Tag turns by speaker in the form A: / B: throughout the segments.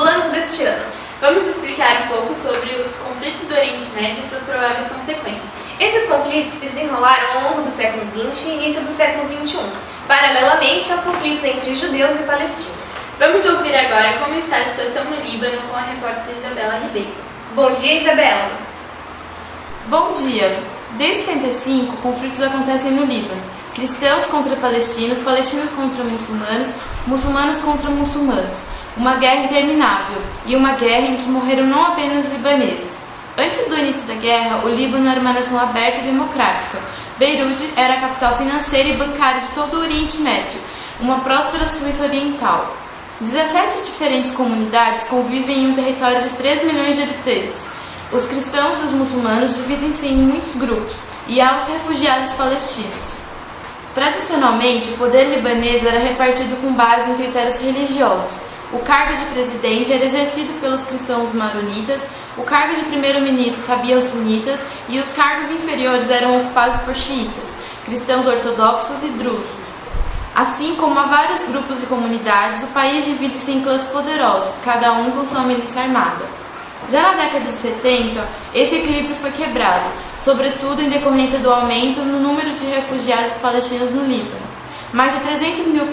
A: vestibulanos deste ano.
B: Vamos explicar um pouco sobre os conflitos do Oriente Médio e suas prováveis consequências.
A: Esses conflitos se desenrolaram ao longo do século XX e início do século XXI, paralelamente aos conflitos entre judeus e palestinos.
B: Vamos ouvir agora como está a situação no Líbano com a repórter Isabela Ribeiro.
A: Bom dia, Isabela.
C: Bom dia. Desde 75, conflitos acontecem no Líbano. Cristãos contra palestinos, palestinos contra muçulmanos, muçulmanos contra muçulmanos. Uma guerra interminável e uma guerra em que morreram não apenas libaneses. Antes do início da guerra, o Líbano era uma nação aberta e democrática. Beirute era a capital financeira e bancária de todo o Oriente Médio, uma próspera Suíça Oriental. 17 diferentes comunidades convivem em um território de 3 milhões de habitantes. Os cristãos e os muçulmanos dividem-se em muitos grupos, e há os refugiados palestinos. Tradicionalmente, o poder libanês era repartido com base em critérios religiosos. O cargo de presidente era exercido pelos cristãos maronitas, o cargo de primeiro-ministro cabia aos sunitas e os cargos inferiores eram ocupados por xiitas, cristãos ortodoxos e drusos. Assim como há vários grupos e comunidades, o país divide-se em clãs poderosos, cada um com sua milícia armada. Já na década de 70, esse equilíbrio foi quebrado, sobretudo em decorrência do aumento no número de refugiados palestinos no Líbano. Mais de 300 mil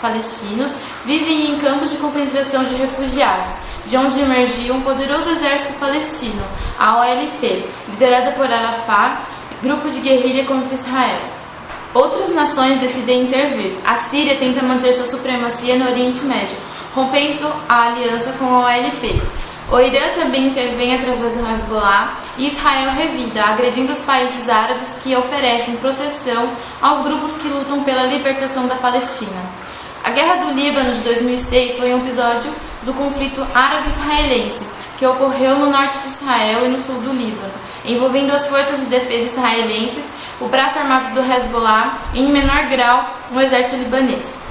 C: palestinos vivem em campos de concentração de refugiados, de onde emergia um poderoso exército palestino, a OLP, liderada por Arafat, grupo de guerrilha contra Israel. Outras nações decidem intervir. A Síria tenta manter sua supremacia no Oriente Médio, rompendo a aliança com a OLP. O Irã também intervém através do Hezbollah e Israel revida, agredindo os países árabes que oferecem proteção aos grupos que lutam pela libertação da Palestina. A Guerra do Líbano de 2006 foi um episódio do conflito árabe-israelense, que ocorreu no norte de Israel e no sul do Líbano, envolvendo as forças de defesa israelenses, o braço armado do Hezbollah e, em menor grau, o exército libanês.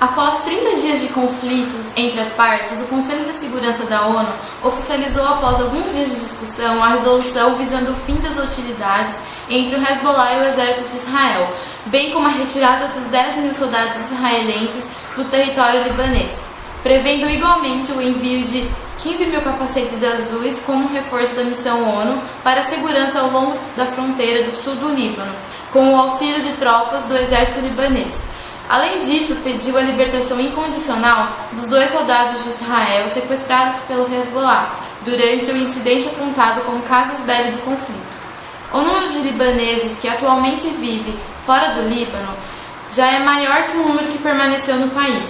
C: Após 30 dias de conflitos entre as partes, o Conselho de Segurança da ONU oficializou após alguns dias de discussão a resolução visando o fim das hostilidades entre o Hezbollah e o exército de Israel, bem como a retirada dos 10 mil soldados israelenses do território libanês, prevendo igualmente o envio de 15 mil capacetes azuis como reforço da missão ONU para a segurança ao longo da fronteira do sul do Líbano, com o auxílio de tropas do exército libanês. Além disso, pediu a libertação incondicional dos 2 soldados de Israel sequestrados pelo Hezbollah durante o incidente apontado como casus belli do conflito. O número de libaneses que atualmente vive fora do Líbano já é maior que o número que permaneceu no país.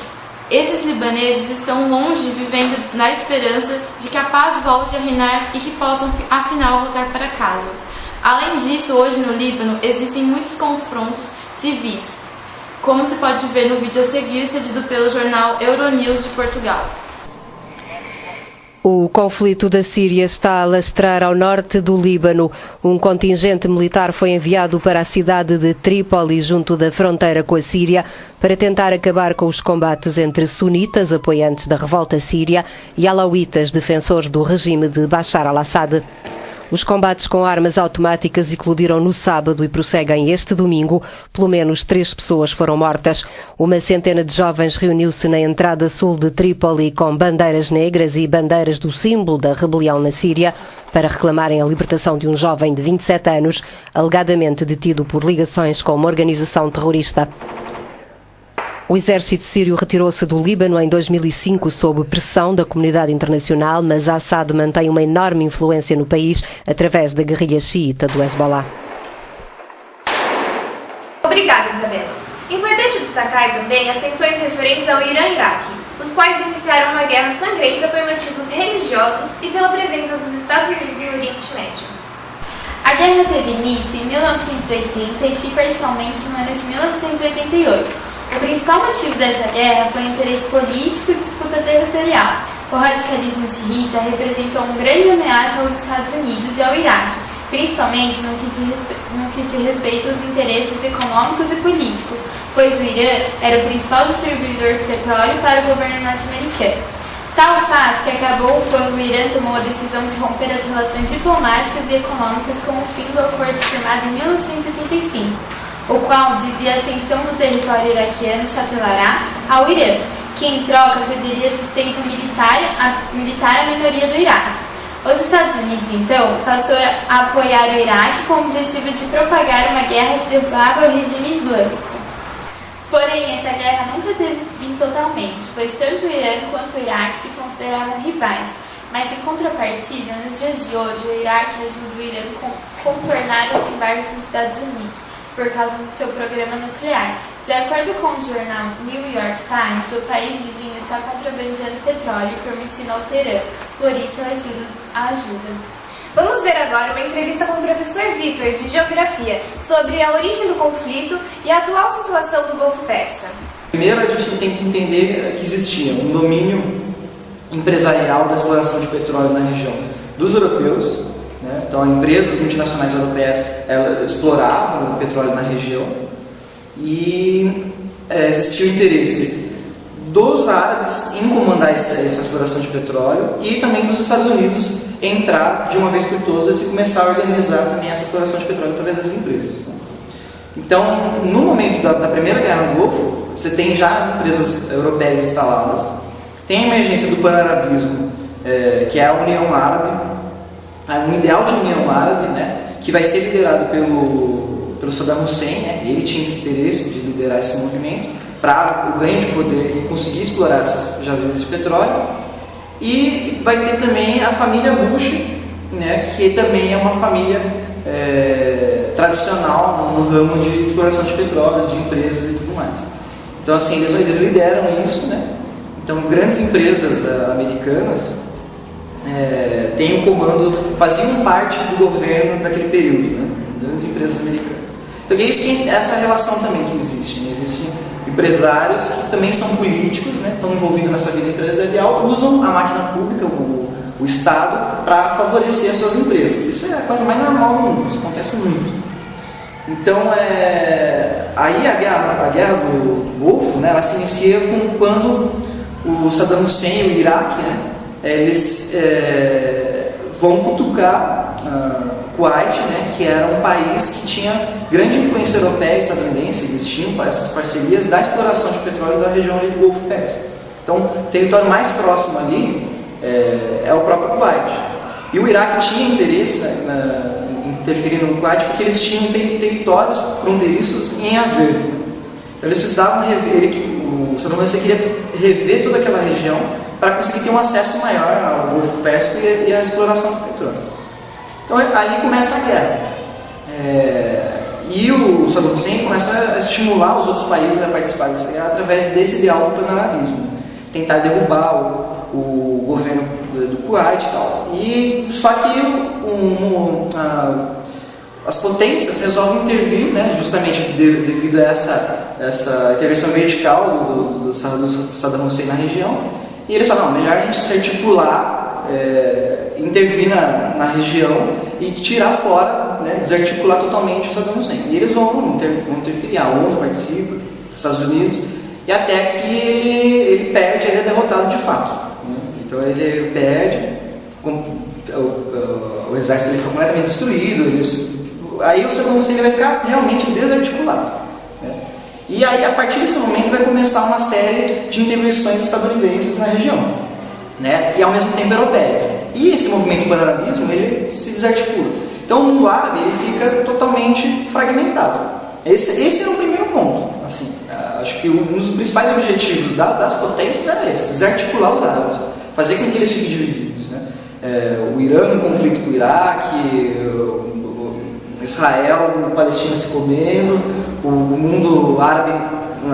C: Esses libaneses estão longe, vivendo na esperança de que a paz volte a reinar e que possam afinal voltar para casa. Além disso, hoje no Líbano existem muitos confrontos civis, como se pode ver no vídeo a seguir, cedido pelo jornal Euronews de Portugal.
D: O conflito da Síria está a alastrar ao norte do Líbano. Um contingente militar foi enviado para a cidade de Trípoli, junto da fronteira com a Síria, para tentar acabar com os combates entre sunitas, apoiantes da revolta síria, e alauítas, defensores do regime de Bashar al-Assad. Os combates com armas automáticas eclodiram no sábado e prosseguem este domingo. Pelo menos 3 pessoas foram mortas. Uma centena de jovens reuniu-se na entrada sul de Trípoli com bandeiras negras e bandeiras do símbolo da rebelião na Síria para reclamarem a libertação de um jovem de 27 anos, alegadamente detido por ligações com uma organização terrorista. O exército sírio retirou-se do Líbano em 2005 sob pressão da comunidade internacional, mas Assad mantém uma enorme influência no país através da guerrilha xiita do Hezbollah.
A: Obrigada, Isabela. Importante destacar também as tensões referentes ao Irã e Iraque, os quais iniciaram uma guerra sangrenta por motivos religiosos e pela presença dos Estados Unidos no Oriente Médio.
B: A guerra teve início em 1980 e fim parcialmente no ano de 1988. O principal motivo dessa guerra foi o interesse político e disputa territorial. O radicalismo xiita representou uma grande ameaça aos Estados Unidos e ao Iraque, principalmente no que diz respeito aos interesses econômicos e políticos, pois o Irã era o principal distribuidor de petróleo para o governo norte-americano. Tal fato que acabou quando o Irã tomou a decisão de romper as relações diplomáticas e econômicas com o fim do acordo firmado em 1975. O qual dizia a ascensão do território iraquiano Chatelará ao Irã, que em troca cederia assistência militar à minoria do Iraque. Os Estados Unidos, então, passou a apoiar o Iraque com o objetivo de propagar uma guerra que derrubava o regime islâmico. Porém, essa guerra nunca teve fim totalmente, pois tanto o Irã quanto o Iraque se consideravam rivais. Mas, em contrapartida, nos dias de hoje, o Iraque ajuda o Irã a contornar os embargos dos Estados Unidos por causa do seu programa nuclear. De acordo com o jornal New York Times, o país vizinho está contrabandeando petróleo e permitindo ao Teherã, por isso ajuda.
A: Vamos ver agora uma entrevista com o professor Vitor, de Geografia, sobre a origem do conflito e a atual situação do Golfo Persa.
E: Primeiro, a gente tem que entender que existia um domínio empresarial da exploração de petróleo na região dos europeus, né? Então, empresas multinacionais europeias exploravam o petróleo na região e existia o interesse dos árabes em comandar essa exploração de petróleo e também dos Estados Unidos entrar de uma vez por todas e começar a organizar também essa exploração de petróleo através das empresas. Então, no momento da Primeira Guerra no Golfo, você tem já as empresas europeias instaladas, tem a emergência do pan-arabismo, que é a União Árabe, um ideal de União Árabe, né, que vai ser liderado pelo Saddam Hussein, né, ele tinha esse interesse de liderar esse movimento para o ganho de poder e conseguir explorar essas jazidas de petróleo. E vai ter também a família Bush, né, que também é uma família tradicional no ramo de exploração de petróleo, de empresas e tudo mais. Então, assim, eles lideram isso, né? Então, grandes empresas americanas têm um comando, faziam parte do governo daquele período, né? Grandes empresas americanas. Então, essa relação também que existe, né? Existem empresários que também são políticos, né? Estão envolvidos nessa vida empresarial, usam a máquina pública, o Estado, para favorecer as suas empresas. Isso é a coisa mais normal no mundo, isso acontece muito. Então, aí a guerra do Golfo, né, ela se inicia quando o Saddam Hussein e o Iraque, né, eles vão cutucar Kuwait, né, que era um país que tinha grande influência europeia e estadunidense, eles tinham essas parcerias da exploração de petróleo da região ali do Golfo Pérsico. Então, o território mais próximo ali é o próprio Kuwait. E o Iraque tinha interesse em interferir no Kuwait porque eles tinham territórios fronteiriços em haver. Então, eles precisavam o Saddam Hussein queria rever toda aquela região para conseguir ter um acesso maior ao Golfo Pérsico e à exploração do petróleo. Então, ali começa a guerra. E o Saddam Hussein começa a estimular os outros países a participar dessa guerra através desse ideal do pan-arabismo. Tentar derrubar o governo do Kuwait e tal. Só que as potências resolvem intervir, né, justamente devido a essa intervenção vertical do Saddam Hussein na região. E eles falam, melhor a gente se articular, intervir na região e tirar fora, né, desarticular totalmente o Saddam Hussein. E eles vão interferir, a ONU participa, os Estados Unidos, e até que ele perde, ele é derrotado de fato. Né? Então ele perde, o exército dele fica completamente destruído, aí o Saddam Hussein vai ficar realmente desarticulado. Né? E aí, a partir desse momento, vai começar uma série de intervenções estadunidenses na região, né? E ao mesmo tempo europeias. E esse movimento pan-arabismo, ele se desarticula. Então, o mundo árabe ele fica totalmente fragmentado. Esse é o primeiro ponto. Assim, acho que um dos principais objetivos das potências era esse: desarticular os árabes, fazer com que eles fiquem divididos. Né? O Irã em conflito com o Iraque, Israel, Palestina se comendo, o mundo árabe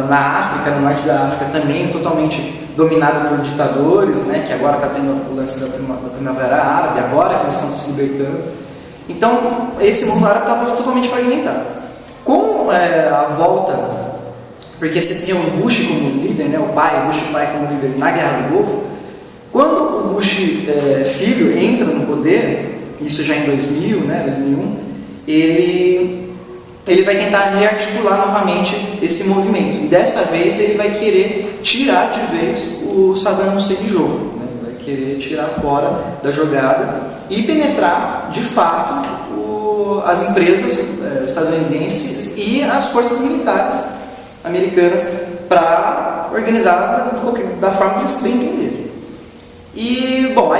E: na África, no norte da África também totalmente dominado por ditadores, né, que agora está tendo o lance da Primavera Árabe, agora que eles estão se libertando. Então, esse mundo árabe estava totalmente fragmentado. Com a volta, porque você tinha o Bush como líder, né, o Bush pai como líder na Guerra do Golfo, quando o Bush filho entra no poder, isso já em 2000, né, 2001, ele vai tentar rearticular novamente esse movimento. E dessa vez ele vai querer tirar de vez o Saddam Hussein de jogo. Né? Vai querer tirar fora da jogada e penetrar, de fato, as empresas estadunidenses e as forças militares americanas para organizar da forma que eles bem entenderem. E, bom,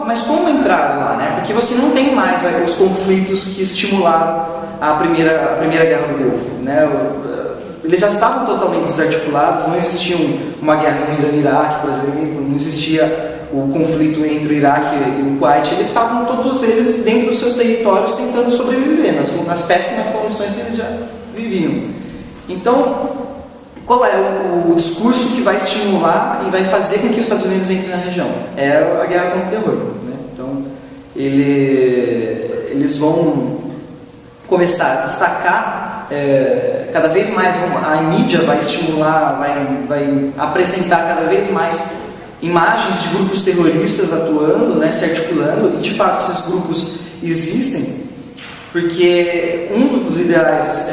E: mas como entrar lá, né? Porque você não tem mais os conflitos que estimularam a primeira Guerra do Golfo, né? Eles já estavam totalmente desarticulados, não existia uma guerra no Irã e Iraque, por exemplo, não existia o conflito entre o Iraque e o Kuwait. Eles estavam todos eles dentro dos seus territórios tentando sobreviver nas péssimas condições que eles já viviam. Então, qual é o discurso que vai estimular e vai fazer com que os Estados Unidos entrem na região? É a guerra contra o terror, né? Então, eles vão começar a destacar cada vez mais, a mídia vai estimular, vai apresentar cada vez mais imagens de grupos terroristas atuando, né, se articulando, e de fato esses grupos existem, porque um dos ideais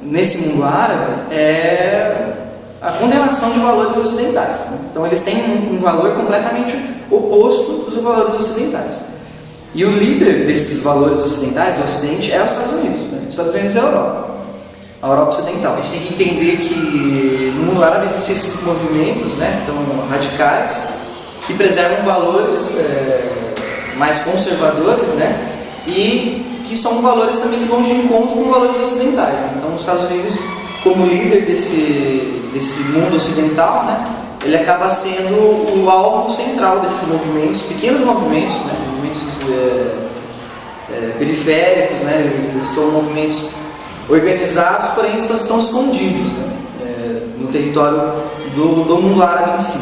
E: nesse mundo árabe é a condenação de valores ocidentais, né? Então eles têm um valor completamente oposto dos valores ocidentais. E o líder desses valores ocidentais, do Ocidente, é os Estados Unidos, né? Os Estados Unidos é a Europa Ocidental. A gente tem que entender que no mundo árabe existem esses movimentos, né, tão radicais, que preservam valores mais conservadores, né, e que são valores também que vão de encontro com valores ocidentais, né? Então os Estados Unidos, como líder desse mundo ocidental, né, ele acaba sendo o alvo central desses movimentos, pequenos movimentos, né, movimentos periféricos, né, eles são movimentos organizados, porém estão escondidos, né, no território do mundo árabe em si.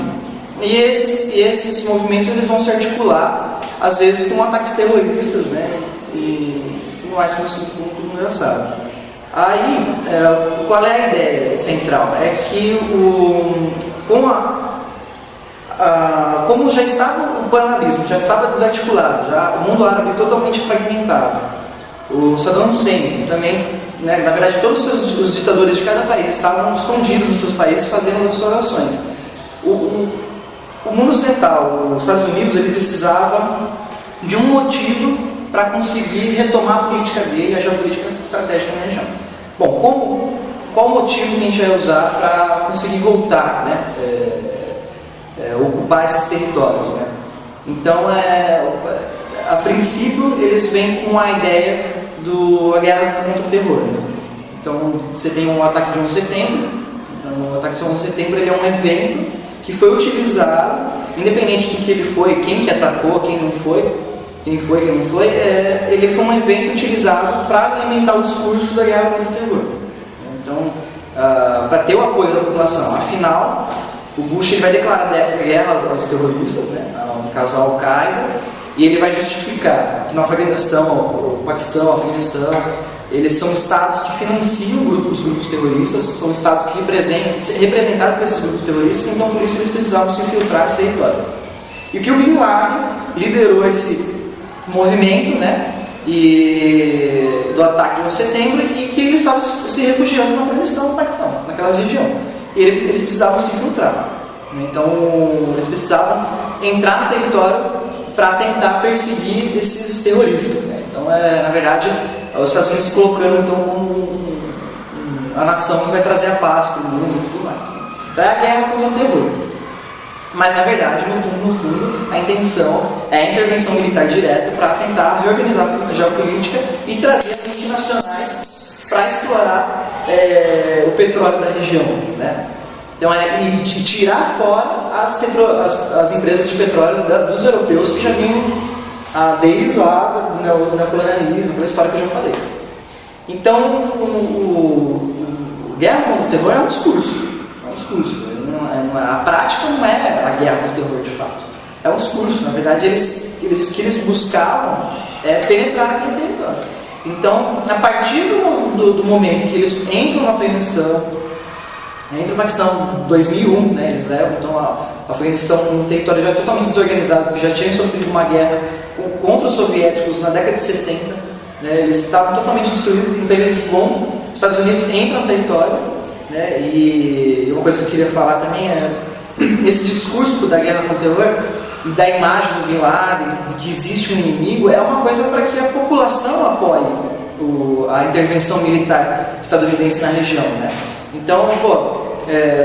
E: E esses movimentos eles vão se articular, às vezes, com ataques terroristas, né, e tudo mais, como todo mundo já sabe. Aí, qual é a ideia central? É que como já estava o panarabismo, já estava desarticulado, já o mundo árabe totalmente fragmentado, o Saddam Hussein também, né, na verdade todos os ditadores de cada país estavam escondidos nos seus países fazendo as suas ações. O mundo ocidental, os Estados Unidos, ele precisava de um motivo para conseguir retomar a política dele, a geopolítica estratégica na região. Bom, qual o motivo que a gente vai usar para conseguir voltar, né, ocupar esses territórios, né? Então, a princípio, eles vêm com a ideia da guerra contra o terror, né? Então, você tem um ataque de 11 de setembro. Então, o ataque de 11 de setembro ele é um evento que foi utilizado, independente do que ele foi, quem que atacou, quem não foi, quem não foi, ele foi um evento utilizado para alimentar o discurso da guerra contra o terror. Então, para ter o apoio da população. Afinal, o Bush ele vai declarar guerra aos terroristas, né, no caso a Al-Qaeda, e ele vai justificar que no Afeganistão, o Paquistão, o Afeganistão, eles são estados que financiam os grupos terroristas, são estados que representados por esses grupos terroristas, então por isso eles precisavam se infiltrar nesse território. E que o Bin Laden liderou esse movimento, né, do ataque de 11 de setembro, e que eles estavam se refugiando no Afeganistão, no Paquistão, naquela região. E eles precisavam se infiltrar. Então, eles precisavam entrar no território para tentar perseguir esses terroristas, né? Então, na verdade, os Estados Unidos se colocando então, como a nação que vai trazer a paz para o mundo e tudo mais, né? Então, é a guerra contra o terror. Mas, na verdade, no fundo, a intenção é a intervenção militar direta para tentar reorganizar a geopolítica e trazer as multinacionais para explorar o petróleo da região, né? Então, e tirar fora as empresas de petróleo dos europeus que já vinham desde lá do neocolonialismo, aquela história que eu já falei. Então, guerra contra o terror é um discurso. A prática não é a guerra contra o terror, de fato. É um discurso. Na verdade, o que eles buscavam é penetrar naquele território. Então, a partir do momento que eles entram no Afeganistão, entram no Paquistão em 2001, né, eles levam então, o Afeganistão um território já totalmente desorganizado, porque já tinham sofrido uma guerra contra os soviéticos na década de 70, né, eles estavam totalmente destruídos, então eles vão, os Estados Unidos entram no território, né, e uma coisa que eu queria falar também é esse discurso da guerra contra o terror e da imagem do Bin Laden, de que existe um inimigo, é uma coisa para que a população apoie a intervenção militar estadunidense na região, né? Então,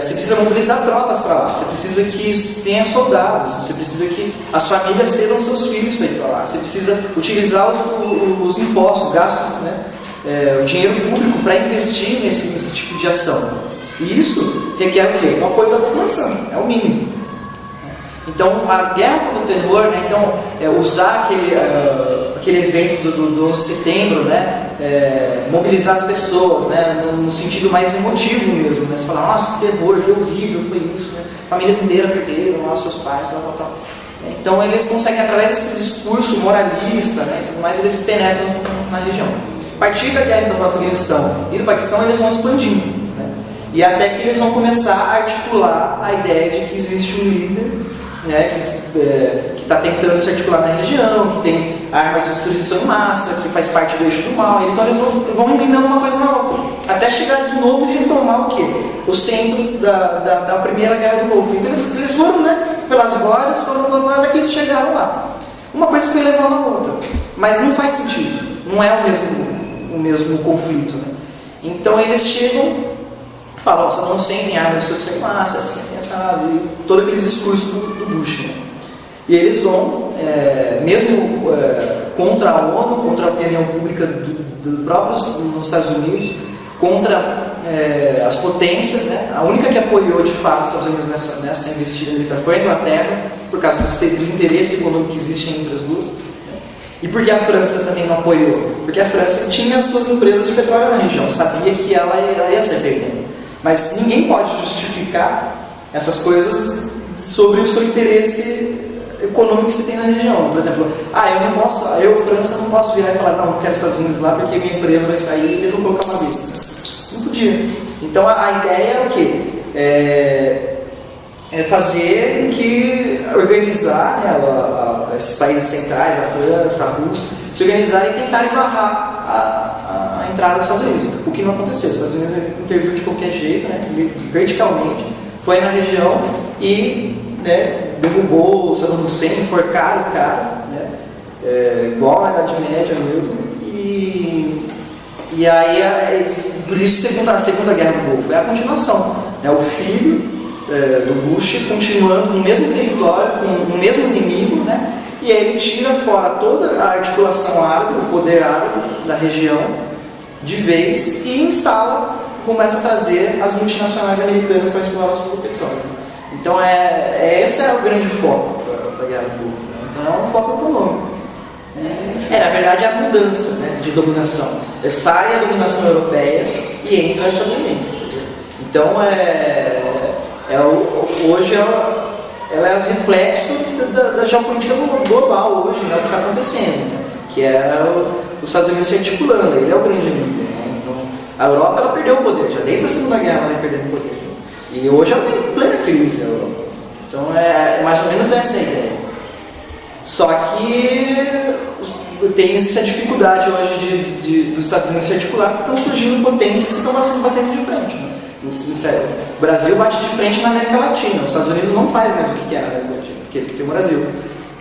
E: você precisa mobilizar tropas para lá, você precisa que tenha soldados, você precisa que as famílias cedam seus filhos para ir para lá, você precisa utilizar os impostos, gastos, né, o dinheiro público para investir nesse tipo de ação. E isso requer o quê? O apoio da população, é o mínimo. Então, a guerra contra o terror, né, então, usar aquele evento do 11 de setembro, né, mobilizar as pessoas, né, no sentido mais emotivo mesmo, né, você fala, nossa, que terror, que horrível foi isso, né, famílias inteiras perderam lá seus pais, tal. Então, eles conseguem, através desse discurso moralista, né, tudo mais, eles penetram na região. A partir da guerra então, do Afeganistão e do Paquistão, eles vão expandindo, né, e até que eles vão começar a articular a ideia de que existe um líder, né, que está tentando se articular na região, que tem armas de destruição em massa, que faz parte do eixo do mal. Então eles vão emendando uma coisa na outra, até chegar de novo e retomar o quê? O centro da Primeira Guerra do Golfo. Então eles foram, né, pelas glórias, foram até que eles chegaram lá. Uma coisa foi levando a outra, mas não faz sentido, não é o mesmo conflito, né? Então eles chegam, falam, nossa, não sentem arma de destruição em massa, assim, assado, e todos aqueles discursos do Bush, né? E eles vão, mesmo contra a ONU, contra a opinião pública do próprios nos Estados Unidos, contra as potências, né? A única que apoiou de fato os Estados Unidos nessa investida militar foi a Inglaterra, por causa do interesse econômico que existe entre as duas. E por que a França também não apoiou? Porque a França tinha as suas empresas de petróleo na região, sabia que ela ia ser perdendo. Mas ninguém pode justificar essas coisas sobre o seu interesse econômico que você tem na região. Por exemplo, eu, França, não posso virar e falar, não quero Estados Unidos lá porque minha empresa vai sair e eles vão colocar uma vez. Não podia. Então a ideia é o quê? É fazer que organizar, né, esses países centrais, a França, a Rússia, se organizar e tentarem barrar a entrada dos Estados Unidos. O que não aconteceu. Os Estados Unidos interviu de qualquer jeito, né, verticalmente, foi na região e, né, derrubou o Saddam Hussein, enforcaram o cara, né, igual na Idade Média mesmo. E aí, por isso a Segunda Guerra do Golfo é a continuação, né, o filho do Bush continuando no mesmo território, com o mesmo inimigo, né, e aí ele tira fora toda a articulação árabe, o poder árabe da região, de vez, e começa a trazer as multinacionais americanas para explorar o petróleo. Então esse é o grande foco da Guerra do Golfo, né? Então é um foco econômico. Na verdade é a mudança, né, de dominação. Sai a dominação europeia e entra os Estados Unidos. Então hoje ela é o reflexo da geopolítica global hoje, né, o que está acontecendo, né, que os Estados Unidos se articulando, ele é o grande líder, né? Então, a Europa ela perdeu o poder, já desde a Segunda Guerra ela vem perdendo o poder, né? E hoje ela tem plena crise, a Europa. Então mais ou menos essa a ideia. Só que tem essa dificuldade hoje dos Estados Unidos se articular, porque estão surgindo potências que estão batendo de frente, né? O Brasil bate de frente na América Latina, os Estados Unidos não faz mais o que quer na América Latina, porque tem o Brasil.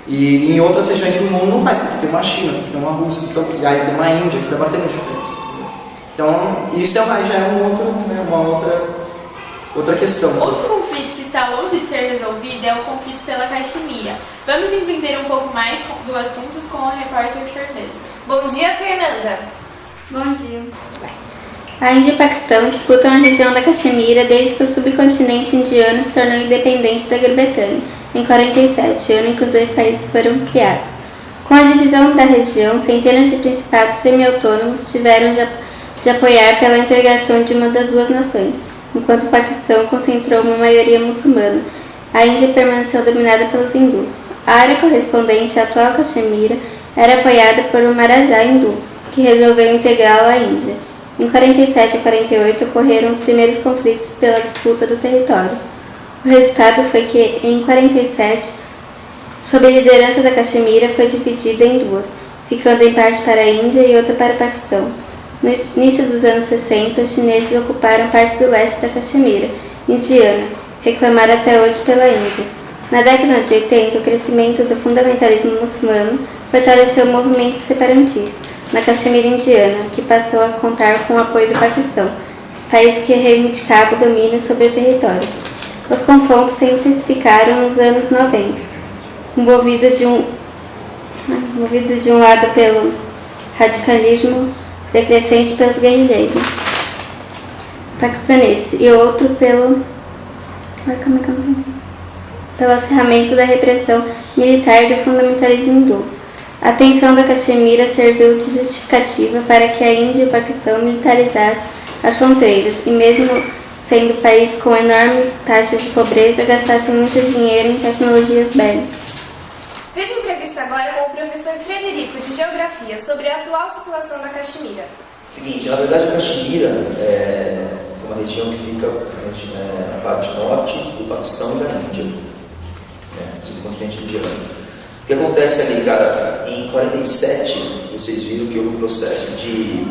E: E em outras regiões do mundo não faz, porque tem uma China, porque tem uma Rússia, e aí tem uma Índia que está batendo de frente. Então, isso já é uma outra questão.
B: Outro conflito que está longe de ser resolvido é o conflito pela Caxemira. Vamos entender um pouco mais do assunto com a repórter Fernanda.
A: Bom dia, Fernanda.
F: Bom dia. A Índia e o Paquistão disputam a região da Caxemira desde que o subcontinente indiano se tornou independente da Grã-Bretanha, em 47, ano em que os dois países foram criados. Com a divisão da região, centenas de principados semi-autônomos tiveram de apoiar pela integração de uma das duas nações. Enquanto o Paquistão concentrou uma maioria muçulmana, a Índia permaneceu dominada pelos hindus. A área correspondente à atual Caxemira era apoiada por um Maharaja hindu, que resolveu integrá-la à Índia. Em 47 e 48 ocorreram os primeiros conflitos pela disputa do território. O resultado foi que, em 47, sob a liderança da Caxemira foi dividida em duas, ficando em parte para a Índia e outra para o Paquistão. No início dos anos 60, os chineses ocuparam parte do leste da Caxemira, indiana, reclamada até hoje pela Índia. Na década de 80, o crescimento do fundamentalismo muçulmano fortaleceu o movimento separatista na Caxemira indiana, que passou a contar com o apoio do Paquistão. país que reivindicava o domínio sobre o território. Os confrontos se intensificaram nos anos 90, movido de um lado pelo radicalismo decrescente pelos guerrilheiros paquistaneses e outro pelo acirramento da repressão militar e do fundamentalismo hindu. A tensão da Caxemira serviu de justificativa para que a Índia e o Paquistão militarizassem as fronteiras e, mesmo sendo países com enormes taxas de pobreza, gastassem muito dinheiro em tecnologias bélicas.
A: Veja a entrevista agora com o professor Frederico, de Geografia, sobre a atual situação da Caxemira.
G: Seguinte, na verdade a Caxemira é uma região que fica na parte norte do Paquistão e da Índia, subcontinente indiano. O que acontece ali, cara, em 47, vocês viram que houve um processo de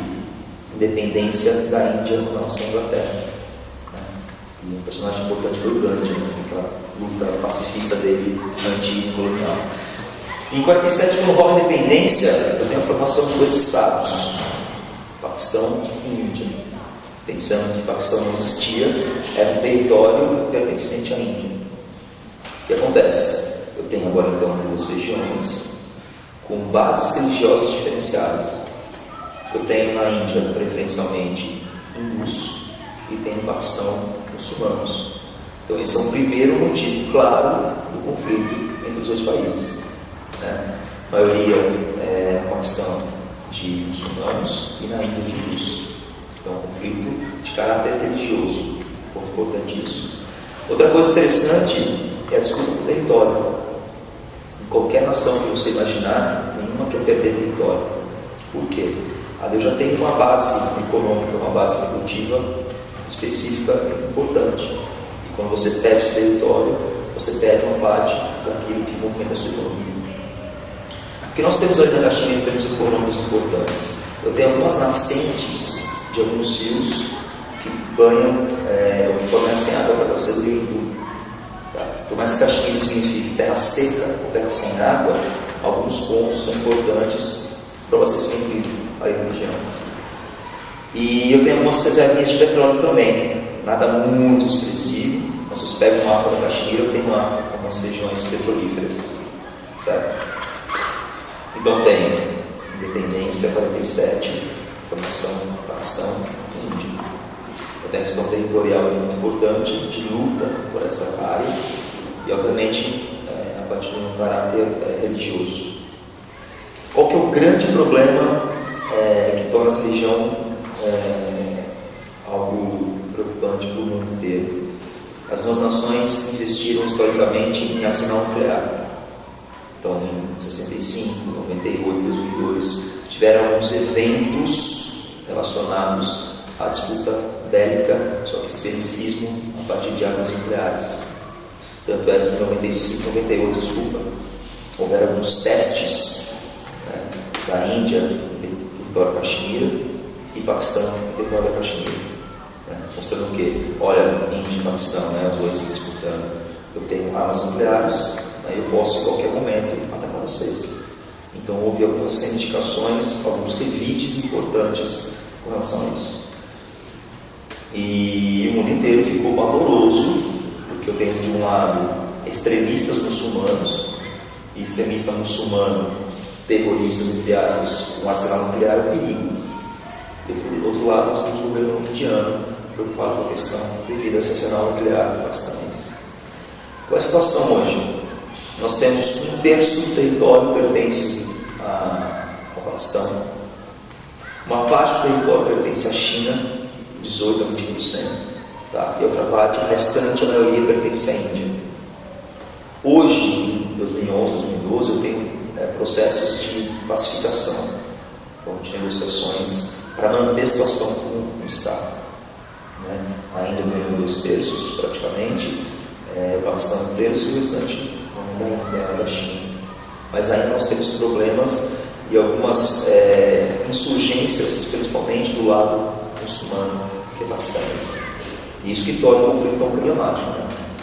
G: independência da Índia com relação à Inglaterra. E um personagem importante foi o Gandhi, aquela luta pacifista dele anti-colonial. Em 47, quando rola a independência, eu tenho a formação de 2 estados, Paquistão e Índia. Pensando que o Paquistão não existia, era um território pertencente à Índia. O que acontece? Eu tenho agora então 2 regiões com bases religiosas diferenciadas. Eu tenho na Índia preferencialmente hindus e tenho no Paquistão muçulmanos. Então esse é um primeiro motivo claro do conflito entre os 2 países. A maioria é no Paquistão de muçulmanos e na Índia de hindus. Então é um conflito de caráter religioso. Ponto importante isso. Outra coisa interessante é a disputa do território. Qualquer nação que você imaginar, nenhuma quer perder território. Por quê? Ali eu já tenho uma base econômica, uma base produtiva específica e importante. E quando você perde esse território, você perde uma parte daquilo que movimenta a sua economia. O que nós temos ali na Caxemira em termos econômicos importantes? Eu tenho algumas nascentes de alguns rios que banham ou que fornecem água para a sabedoria hindu. Por mais que Caxemira signifique terra seca ou terra sem água, alguns pontos são importantes para o abastecimento hídrico aí na região. E eu tenho algumas reservinhas de petróleo também, nada muito expressivo, mas se você pega o mapa da Caxemira, eu tenho lá algumas regiões petrolíferas, certo? Então tenho independência 47, formação Paquistão e Índia. Eu tenho a questão territorial que é muito importante, de luta por essa área, e obviamente a partir de um caráter religioso. Qual que é o grande problema que torna essa região algo preocupante para o mundo inteiro? As 2 nações investiram historicamente em arsenal nuclear. Então, em 65, 98, 2002, tiveram alguns eventos relacionados à disputa bélica, só que esse belicismo a partir de armas nucleares. Tanto é que em 95, 98, houveram alguns testes da Índia no território Caxemira e Paquistão no território da Caxemira, mostrando que, olha, Índia e Paquistão, os 2 se disputando, eu tenho armas nucleares, eu posso em qualquer momento atacar vocês. Então houve algumas reivindicações, alguns revides importantes com relação a isso. E o mundo inteiro ficou pavoroso, porque eu tenho de um lado extremistas muçulmanos, e extremista muçulmano, terroristas, entre aspas, com arsenal nuclear é um perigo. E do outro lado nós temos o governo indiano, preocupado com a questão devido a esse arsenal nuclear paquistanês. Qual é a situação hoje? Nós temos 1/3 do território que pertence ao Paquistão. Uma parte do território pertence à China, 18% a 20%. Tá? E outra parte, a restante, a maioria, pertence à Índia. Hoje, em 2011, 2012, eu tenho processos de pacificação, então, de negociações para manter a situação como está. A Índia ganhou 2/3 praticamente, o Paquistão 1/3 e o restante da China. Mas ainda nós temos problemas e algumas insurgências, principalmente do lado muçulmano, que é paquistanês. E isso que torna o conflito tão problemático,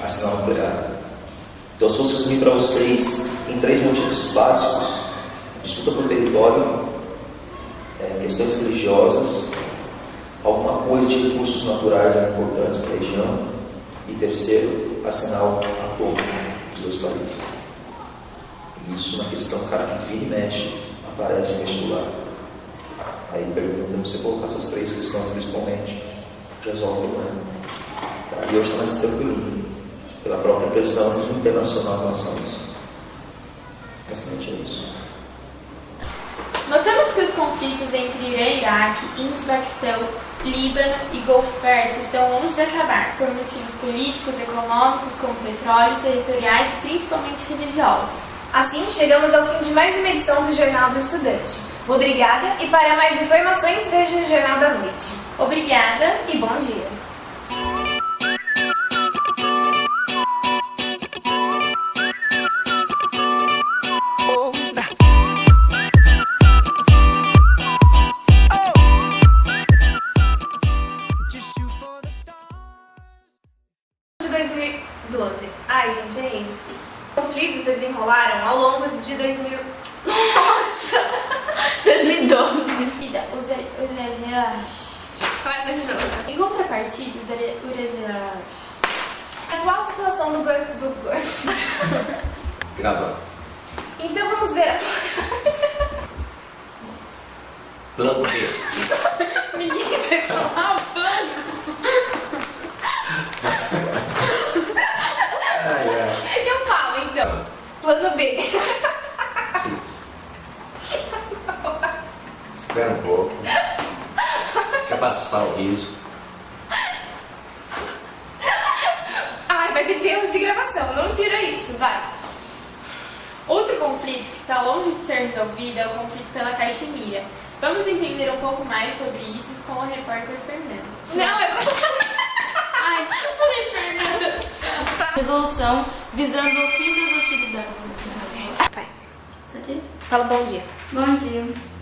G: arsenal nuclear. Então, se fosse resumir para vocês em 3 motivos básicos: disputa por território, questões religiosas alguma coisa de recursos naturais importantes para a região. E terceiro, arsenal atômico dos dois países. Isso na questão, cara, que vira e mexe, aparece em vestibular. Aí pergunta, você colocar essas três questões principalmente, resolve o problema. Tá? E hoje está mais tranquilinho, pela própria pressão internacional em relação a isso. Basicamente é isso.
B: Notamos que os conflitos entre Irã e Iraque, Índia e Paquistão, Líbano e Golfo Pérsico estão longe de acabar, por motivos políticos, econômicos, como petróleo, territoriais e principalmente religiosos.
A: Assim, chegamos ao fim de mais uma edição do Jornal do Estudante. Obrigada e para mais informações veja o Jornal da Noite.
B: Obrigada
A: E bom dia! De 2012. Ai, gente, errei. Os conflitos se desenrolaram ao longo de 2000. Nossa!
B: 2012.
A: Começa de novo.
B: Em contrapartida,
A: A atual situação do Golfo.
H: Gravando.
A: Então vamos ver agora.
H: Plano B.
B: ninguém vai falar plano.
A: Eu falo então. Plano B.
H: Espera um pouco. Deixa eu passar o riso.
A: Ai, vai ter erros de gravação. Não tira isso, vai.
B: Outro conflito que está longe de ser resolvido é o conflito pela Caxemira. Vamos entender um pouco mais sobre isso com o repórter Fernando.
A: Não, eu
B: Ai, eu falei Fernanda.
C: Resolução visando o fim das hostilidades.
A: Vai.
F: Pode ir?
A: Fala bom dia.
F: Bom dia.